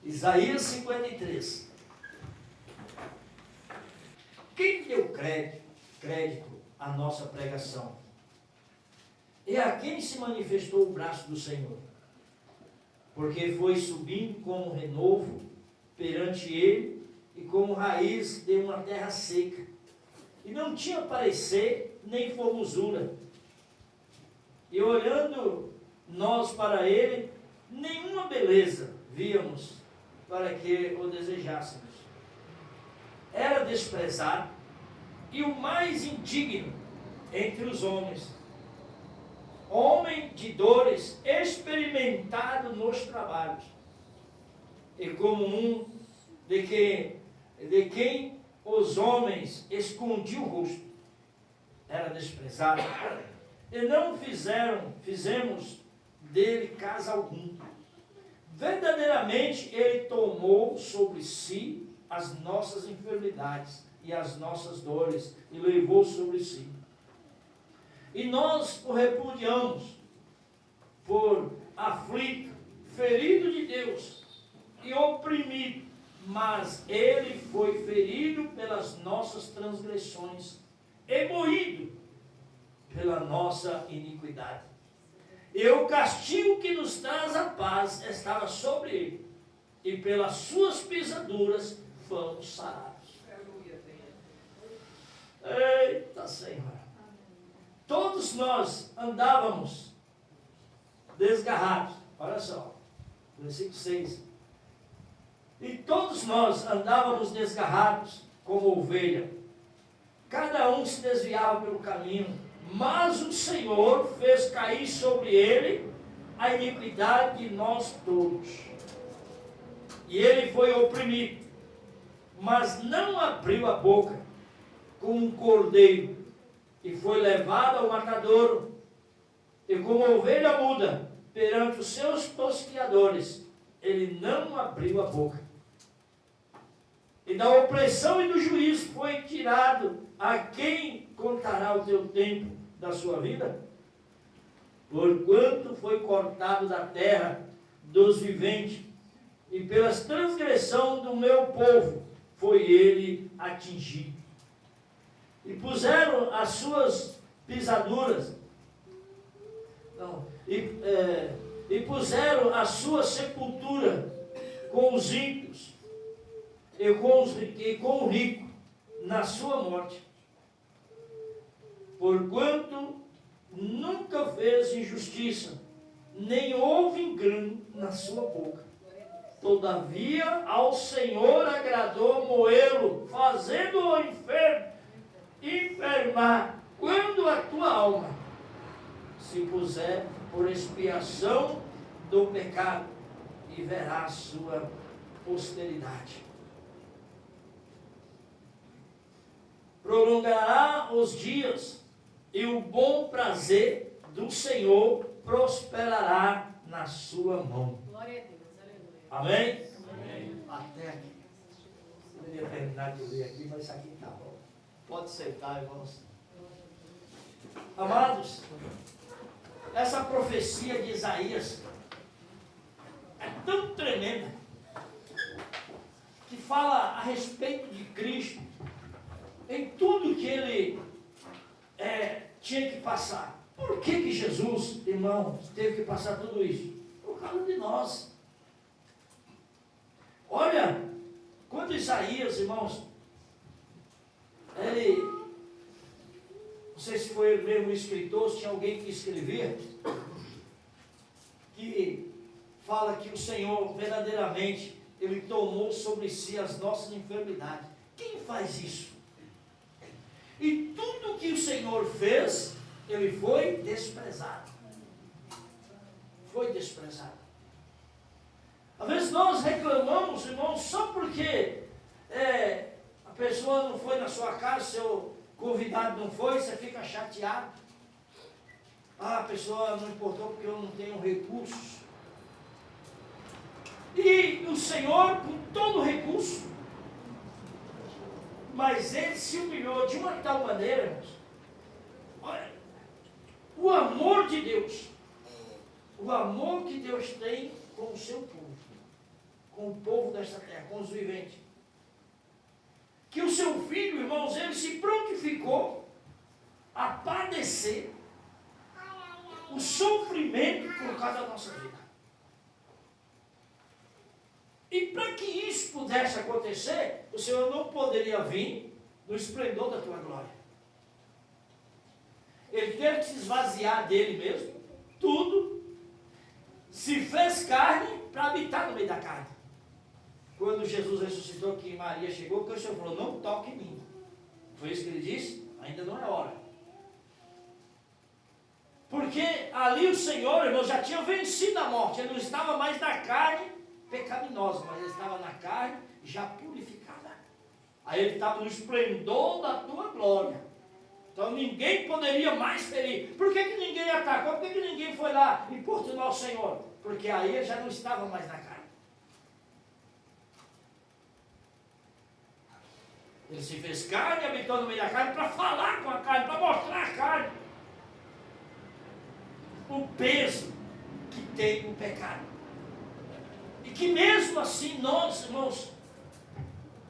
Isaías 53. Quem deu crédito à nossa pregação? E a quem se manifestou o braço do Senhor? Porque foi subindo como renovo perante ele e como raiz de uma terra seca. E não tinha parecer nem formosura. E olhando nós para ele, nenhuma beleza víamos para que o desejássemos. Era desprezado e o mais indigno entre os homens, homem de dores, experimentado nos trabalhos, e como um de quem os homens escondiam o rosto. Era desprezado, e não fizemos dele caso algum. Verdadeiramente ele tomou sobre si as nossas enfermidades e as nossas dores, e levou sobre si. E nós o repudiamos por aflito, ferido de Deus e oprimido, mas ele foi ferido pelas nossas transgressões e moído pela nossa iniquidade. E o castigo que nos traz a paz estava sobre ele, e pelas suas pisaduras fomos sarados. Eita Senhor! Todos nós andávamos desgarrados. Olha só, versículo 6. E todos nós andávamos desgarrados como ovelha. Cada um se desviava pelo caminho, mas o Senhor fez cair sobre ele a iniquidade de nós todos. E ele foi oprimido, mas não abriu a boca, como um cordeiro, e foi levado ao matadouro, e como ovelha muda perante os seus tosquiadores, ele não abriu a boca. E da opressão e do juízo foi tirado. A quem contará o teu tempo da sua vida? Porquanto foi cortado da terra dos viventes, e pelas transgressões do meu povo foi ele atingido. E puseram as suas pisaduras, e puseram a sua sepultura com os ímpios e com o rico na sua morte. Porquanto nunca fez injustiça, nem houve engano na sua boca. Todavia ao Senhor agradou moê-lo, fazendo-o enfermar, quando a tua alma se puser por expiação do pecado, e verá a sua posteridade. Prolongará os dias, e o bom prazer do Senhor prosperará na sua mão. Glória a Deus, aleluia. Amém? Amém. Até aqui. Eu ia terminar de ler aqui, mas isso aqui está bom. Pode sentar, irmãos. Amados, essa profecia de Isaías é tão tremenda, que fala a respeito de Cristo, em tudo que ele tinha que passar. Por que Jesus, irmãos, teve que passar tudo isso? Por causa de nós. Olha, quando Isaías, irmãos, ele, não sei se foi ele mesmo o escritor, se tinha alguém que escrevia, que fala que o Senhor verdadeiramente, ele tomou sobre si as nossas enfermidades. Quem faz isso? E tudo que o Senhor fez, ele foi desprezado. Foi desprezado. Às vezes nós reclamamos, irmãos, só porque a pessoa não foi na sua casa, seu convidado não foi, você fica chateado. A pessoa não importou porque eu não tenho recursos. E o Senhor, com todo recurso, mas ele se humilhou de uma tal maneira, irmãos. Olha, o amor de Deus, o amor que Deus tem com o seu povo, com o povo desta terra, com os viventes. Que o seu filho, irmãos, ele se prontificou a padecer o sofrimento por causa da nossa vida. E para que isso pudesse acontecer, o Senhor não poderia vir no esplendor da tua glória. Ele teve que se esvaziar dele mesmo, tudo, se fez carne para habitar no meio da carne. Quando Jesus ressuscitou, que Maria chegou, que o Senhor falou, não toque em mim. Foi isso que ele disse? Ainda não é hora. Porque ali o Senhor, irmão, já tinha vencido a morte. Ele não estava mais na carne pecaminosa, mas ele estava na carne já purificada. Aí ele estava no esplendor da tua glória. Então ninguém poderia mais ferir. Por que ninguém atacou? Por que ninguém foi lá importunar o Senhor? Porque aí ele já não estava mais na carne. Ele se fez carne, habitou no meio da carne para falar com a carne, para mostrar a carne o peso que tem o pecado. E que mesmo assim nós, irmãos,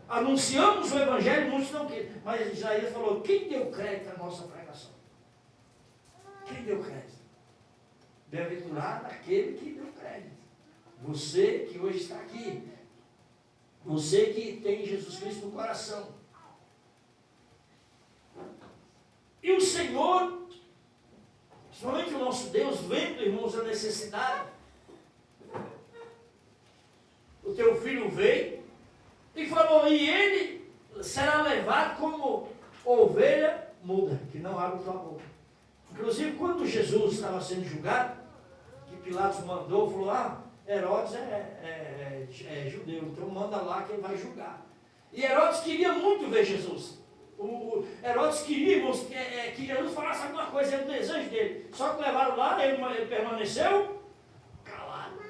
anunciamos o Evangelho, muitos não querem. Mas Isaías falou, quem deu crédito à nossa pregação? Quem deu crédito? Bem-aventurado aquele que deu crédito. Você que hoje está aqui. Você que tem Jesus Cristo no coração. E o Senhor, principalmente o nosso Deus, vendo, irmãos, a necessidade, o teu filho veio e falou, e ele será levado como ovelha muda, que não abre tua boca. Inclusive, quando Jesus estava sendo julgado, que Pilatos mandou, falou, Herodes é judeu, então manda lá que ele vai julgar. E Herodes queria muito ver Jesus. Herodes queria, irmãos, que Jesus falasse alguma coisa, era o desejo dele. Só que levaram lá, ele permaneceu calado.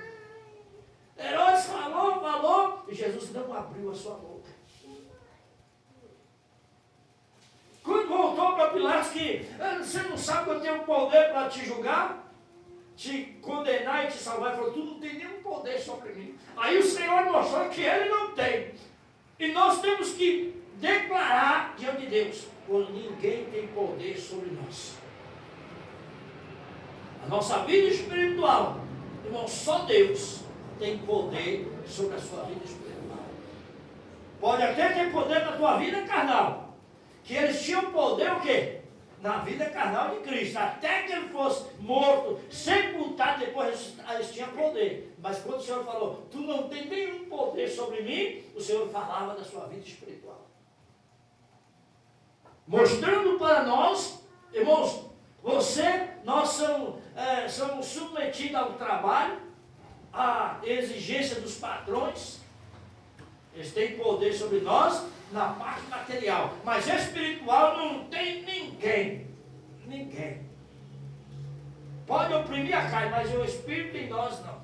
Herodes falou, e Jesus não abriu a sua boca. Quando voltou para Pilatos, que você não sabe que eu tenho poder para te julgar, te condenar e te salvar, ele falou, tu não tem nenhum poder sobre mim. Aí o Senhor mostrou que ele não tem. E nós temos que declarar diante de Deus, pois ninguém tem poder sobre nós. A nossa vida espiritual, irmão, só Deus tem poder sobre a sua vida espiritual. Pode até ter poder na tua vida carnal, que eles tinham poder o quê? Na vida carnal de Cristo, até que ele fosse morto, sepultado, depois eles tinham poder. Mas quando o Senhor falou, tu não tem nenhum poder sobre mim, o Senhor falava da sua vida espiritual. Mostrando para nós, irmãos, nós somos submetidos ao trabalho, à exigência dos patrões. Eles têm poder sobre nós na parte material, mas espiritual não tem ninguém. Ninguém. Pode oprimir a carne, mas o Espírito em nós não.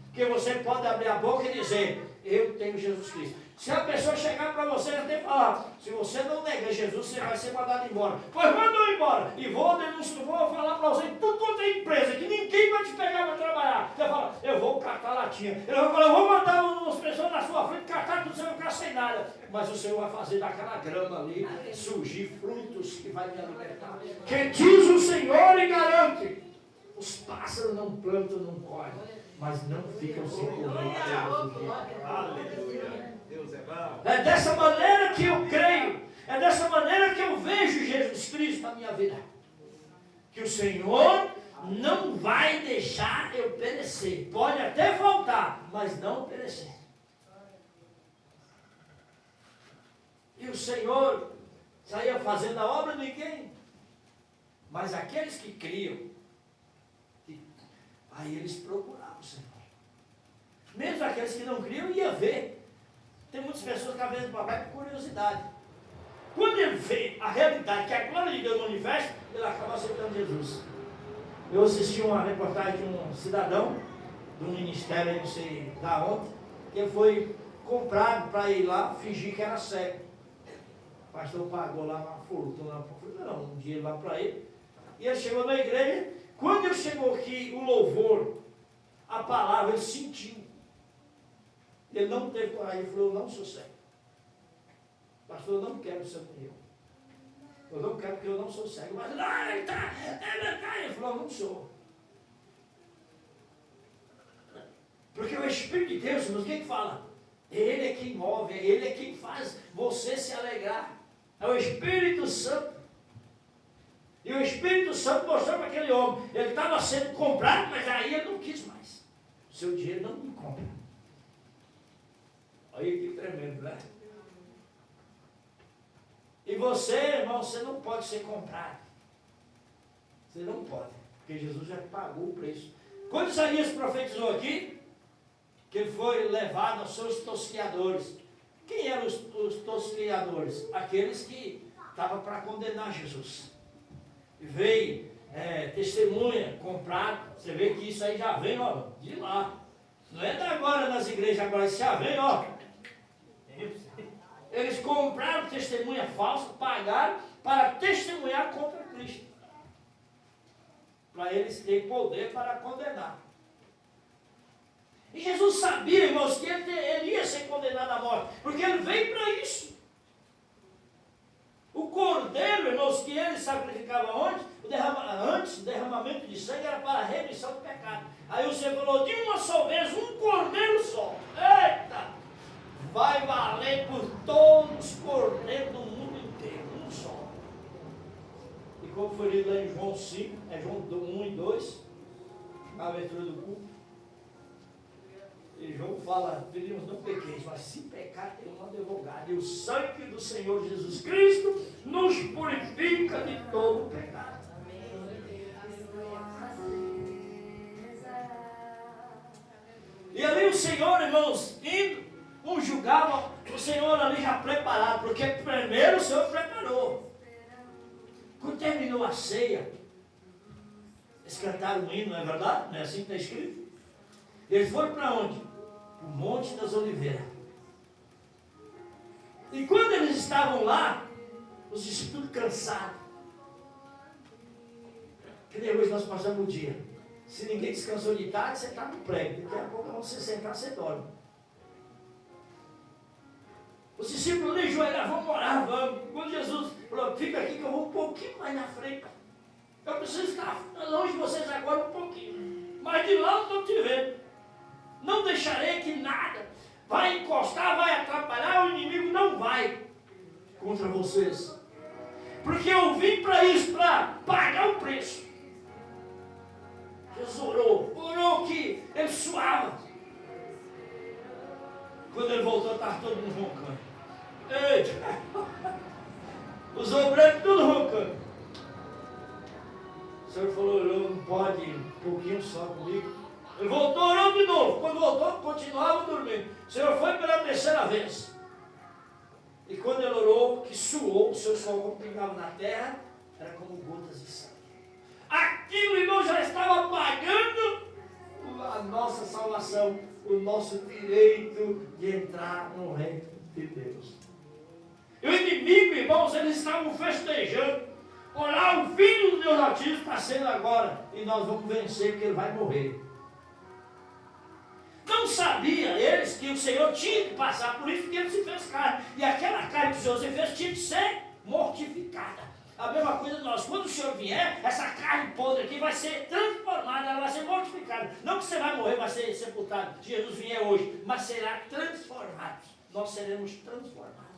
Porque você pode abrir a boca e dizer, eu tenho Jesus Cristo. Se a pessoa chegar para você, ela tem que falar, se você não negar Jesus, você vai ser mandado embora. Pois manda eu embora. E vou falar para você, tudo quanto é empresa, que ninguém vai te pegar para trabalhar. Você fala, eu vou catar latinha. Ele vai falar, eu vou mandar umas pessoas na sua frente, catar tudo, você vai ficar sem nada. Mas o Senhor vai fazer daquela grama ali, surgir frutos que vai me alimentar. Que diz o Senhor e garante, os pássaros não plantam, não colhem, mas não ficam sem comer. Aleluia. Deus é bom. É dessa maneira que eu creio, é dessa maneira que eu vejo Jesus Cristo na minha vida. Que o Senhor não vai deixar eu perecer. Pode até faltar, mas não perecer. E o Senhor saía fazendo a obra de ninguém. Mas aqueles que criam, aí eles procuravam o Senhor. Mesmo aqueles que não criam, ia ver. Tem muitas pessoas que vêm do papai por curiosidade. Quando ele vê a realidade, que a glória de Deus manifesta, ele acaba aceitando Jesus. Eu assisti uma reportagem de um cidadão, de um ministério, não sei da onde, que ele foi comprado para ir lá fingir que era cego. O pastor pagou lá uma fortuna, um dinheiro lá para ele. E ele chegou na igreja. Quando ele chegou aqui, o louvor, a palavra, ele sentiu. Ele não teve coragem, ele falou, eu não sou cego. Pastor, eu não quero ser como eu. Eu não quero porque eu não sou cego. Mas não, ele está, ele falou, eu não sou. Porque o Espírito de Deus, irmãos, o que fala? Ele é quem move, ele é quem faz você se alegrar. É o Espírito Santo. E o Espírito Santo mostrou para aquele homem, ele estava sendo comprado, mas aí ele não quis mais. O seu dinheiro não me compra. Olha que tremendo, né? E você, irmão, você não pode ser comprado. Você não pode, porque Jesus já pagou o preço. Quando Isaías profetizou aqui, que ele foi levado aos seus tosqueadores. Quem eram os tosqueadores? Aqueles que estavam para condenar Jesus. E veio testemunha, comprado. Você vê que isso aí já vem, ó, de lá. Não é da agora nas igrejas, agora isso já vem, ó. Eles compraram testemunha falsa, pagaram para testemunhar contra Cristo. Para eles terem poder para condenar. E Jesus sabia, irmãos, que ele ia ser condenado à morte, porque ele veio para isso. O cordeiro, irmãos, que ele sacrificava antes, o derramamento de sangue era para a remissão do pecado. Aí o Senhor falou, de uma só vez, um cordeiro só. Eita! Vai valer por todos os cordeiros do mundo inteiro, um só. E como foi lido lá em João 5, João 1 e 2, na abertura do culto, e João fala, filhinhos, não pequeis, mas se pecar tem um advogado, e o sangue do Senhor Jesus Cristo nos purifica de todo o pecado. E ali o Senhor, irmãos, indo, julgava, o Senhor ali já preparado, porque primeiro o Senhor preparou. Quando terminou a ceia, eles cantaram um hino, não é verdade? Não é assim que está escrito? Eles foram para onde? O Monte das Oliveiras. E quando eles estavam lá, os discípulos cansados. Que nem hoje nós passamos o dia. Se ninguém descansou de tarde, você está no prego. Daqui a pouco, quando você sentar, você dorme. Os discípulos ali joelharam, vamos orar, vamos. Quando Jesus falou, fica aqui que eu vou um pouquinho mais na frente. Eu preciso estar longe de vocês agora um pouquinho. Mas de lá eu estou te vendo. Não deixarei que nada vai encostar, vai atrapalhar, o inimigo não vai contra vocês. Porque eu vim para isso, para pagar o preço. Jesus orou que ele suava. Quando ele voltou, estava todo mundo roncando. Eita! Os obreiros tudo roncando. O Senhor falou, não pode um pouquinho só comigo. Ele voltou, orou de novo. Quando voltou, continuava dormindo. O Senhor foi pela terceira vez. E quando ele orou, que suou, o seu suor pingava na terra, era como gotas de sangue. Aquilo, irmão, já estava pagando a nossa salvação, o nosso direito de entrar no reino de Deus. E o inimigo, irmãos, eles estavam festejando. Olha, o filho do Deus Altíssimo está sendo agora. E nós vamos vencer, porque ele vai morrer. Não sabia eles que o Senhor tinha que passar por isso, porque ele se fez carne. E aquela carne que o Senhor se fez tinha que ser mortificada. A mesma coisa nós. Quando o Senhor vier, essa carne podre aqui vai ser transformada, ela vai ser mortificada. Não que você vai morrer, vai ser sepultado. Se Jesus vier hoje, mas será transformado. Nós seremos transformados.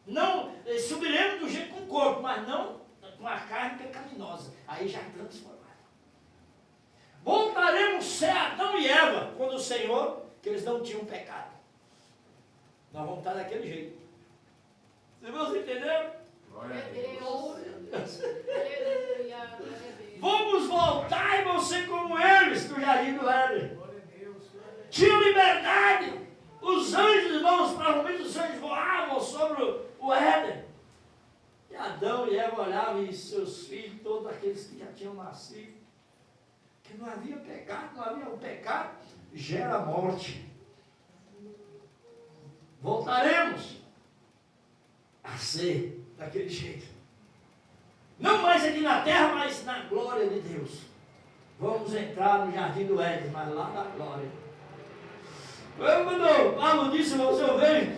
Não subiremos do jeito com o corpo, mas não com a carne pecaminosa. Aí já é transformado. Voltaremos a ser Adão e Eva, quando o Senhor, que eles não tinham pecado. Nós vamos estar daquele jeito. Vocês entenderam? Glória a Deus. Vamos voltar e vão ser como eles do Jardim do Éden. Tinham liberdade. Os anjos, irmãos, provavelmente os anjos voavam sobre o Éden. E Adão e Eva olhavam e seus filhos, todos aqueles que já tinham nascido. Que não havia pecado, não havia o pecado, gera morte. Voltaremos a ser daquele jeito. Não mais aqui na terra, mas na glória de Deus. Vamos entrar no Jardim do Éden, mas lá na glória. Quando Paulo disse, eu vejo,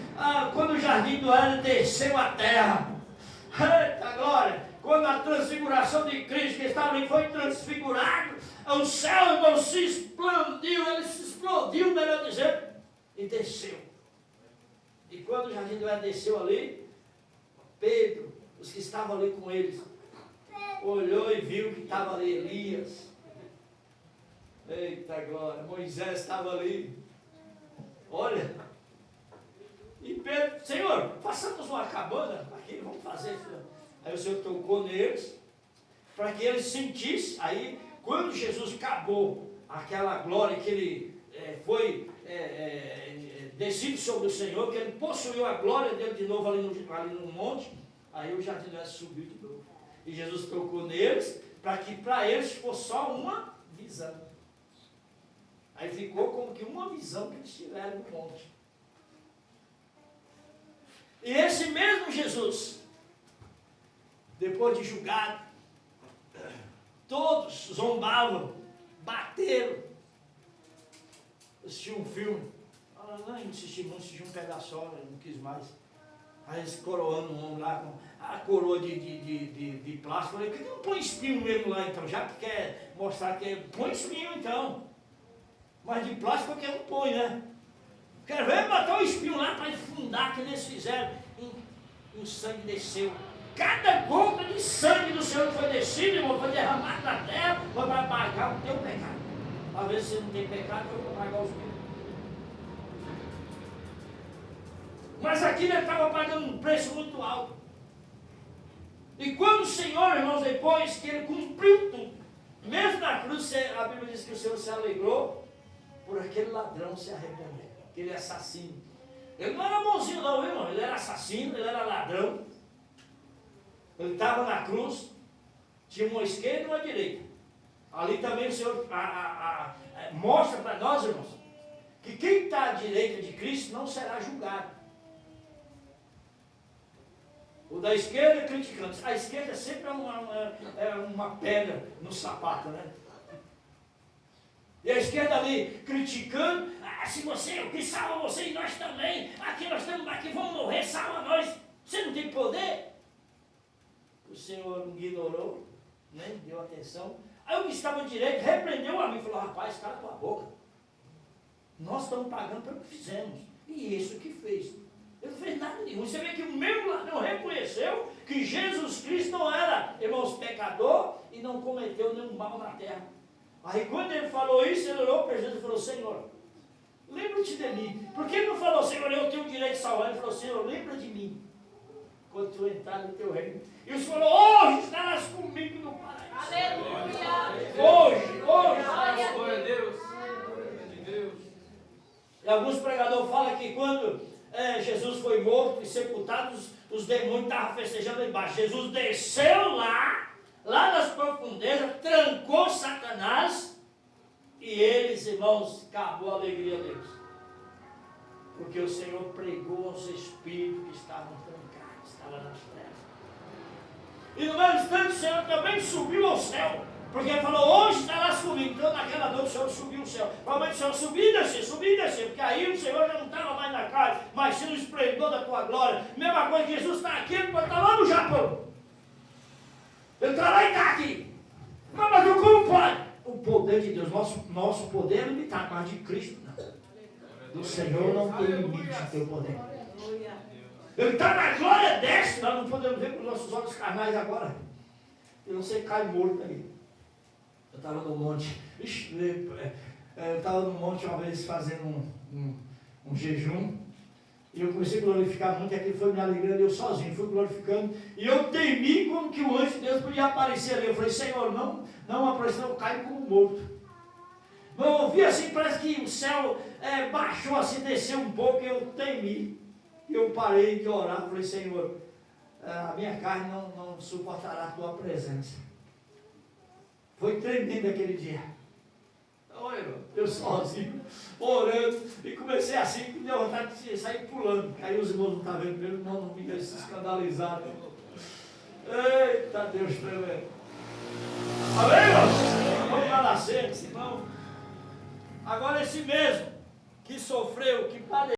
quando o jardim do Éden desceu à terra. Eita glória! Quando a transfiguração de Cristo que estava ali foi transfigurado, o céu, irmão, se expandiu, ele se explodiu, melhor dizendo, e desceu. E quando o jardim do Éden desceu ali, Pedro, os que estavam ali com eles, olhou e viu que estava ali Elias. Eita glória, Moisés estava ali. Olha. E Pedro, Senhor, façamos uma cabana aqui, vamos fazer isso. Aí o Senhor tocou neles, para que eles sentissem. Aí, quando Jesus acabou aquela glória que ele foi descido sobre o Senhor, que ele possuiu a glória dele de novo ali no monte, aí o jardim do Éden subiu de novo. E Jesus tocou neles, para que para eles fosse só uma visão. Aí ficou como que uma visão que eles tiveram no monte. E esse mesmo Jesus, depois de julgado, todos zombavam, bateram. Assisti um filme, não insisti muito, assisti um pedaço só, não quis mais. Aí eles coroando um homem lá com a coroa de plástico. Eu falei, por que não põe espinho mesmo lá então? Já que quer mostrar que põe espinho então. Mas de plástico qualquer um põe, né? Quero ver botar o espinho lá para afundar, que eles fizeram. E o sangue desceu. Cada gota de sangue do Senhor foi descido, irmão, foi derramado na terra, foi para pagar o teu pecado. Às vezes você não tem pecado, foi para pagar os meus. Mas aquilo ele estava pagando um preço muito alto. E quando o Senhor, irmãos, depois que ele cumpriu tudo, mesmo na cruz, a Bíblia diz que o Senhor se alegrou por aquele ladrão se arrepender, aquele assassino. Ele não era bonzinho não, irmão, ele era assassino, ele era ladrão. Ele estava na cruz, tinha uma esquerda e uma direita. Ali também o Senhor mostra para nós, irmãos, que quem está à direita de Cristo não será julgado. O da esquerda é criticando. A esquerda sempre é uma pedra no sapato, né? E a esquerda ali criticando, se você, o que salva você e nós também, aqui nós estamos aqui, vamos morrer, salva nós. Você não tem poder? O Senhor ignorou, nem deu atenção. Aí o que estava direito repreendeu a mim e falou, rapaz, cala a tua boca. Nós estamos pagando pelo que fizemos. E isso que fez. Ele não fez nada nenhum. Você vê que o mesmo ladrão reconheceu que Jesus Cristo não era, irmãos, pecador e não cometeu nenhum mal na terra. Aí quando ele falou isso, ele olhou para Jesus e falou, Senhor, lembra-te de mim. Por que ele não falou, Senhor, eu tenho o direito de salvar? Ele falou, Senhor, lembra de mim quando tu entrar no teu reino. E o Senhor falou, hoje estarás comigo no paraíso. Aleluia. Hoje. Glória a Deus. E alguns pregadores falam que quando Jesus foi morto e sepultado, os demônios estavam festejando lá embaixo. Jesus desceu lá nas profundezas, trancou Satanás e eles, irmãos, acabou a alegria deles. Porque o Senhor pregou aos espíritos que estavam trancados, estavam nas trevas. E no mesmo instante o Senhor também subiu ao céu. Porque ele falou, hoje estarás comigo. Então naquela noite o Senhor subiu ao céu. Provavelmente o Senhor subiu e desceu. Porque aí o Senhor já não estava mais na carne, mas sim no esplendor da tua glória. Mesma coisa que Jesus está aqui, ele pode estar lá no Japão. Ele está lá e está aqui. Mas como pode? O poder de Deus, nosso poder é limitado, mas de Cristo não. Do Senhor não tem limite o teu poder. Ele está na glória, desce. Nós não podemos ver com os nossos olhos carnais agora. Eu não sei, cai morto aí. Eu estava no monte. Eu estava no monte uma vez fazendo um jejum. E eu comecei a glorificar muito, e aquilo foi me alegrando, eu sozinho, fui glorificando. E eu temi como que o anjo de Deus podia aparecer ali. Eu falei, Senhor, não apareceu, eu caio como morto. Eu ouvi assim, parece que o céu baixou assim, desceu um pouco, e eu temi. E eu parei de orar, falei, Senhor, a minha carne não suportará a tua presença. Foi tremendo aquele dia. Olha, eu sozinho, orando, e comecei assim, que me deu vontade de sair pulando. Aí os irmãos não estavam vendo, meu irmão não me se escandalizado. Eita Deus tremendo. Amém, irmão? Vamos lá na cena, irmão. Agora esse mesmo, que sofreu, que padeceu,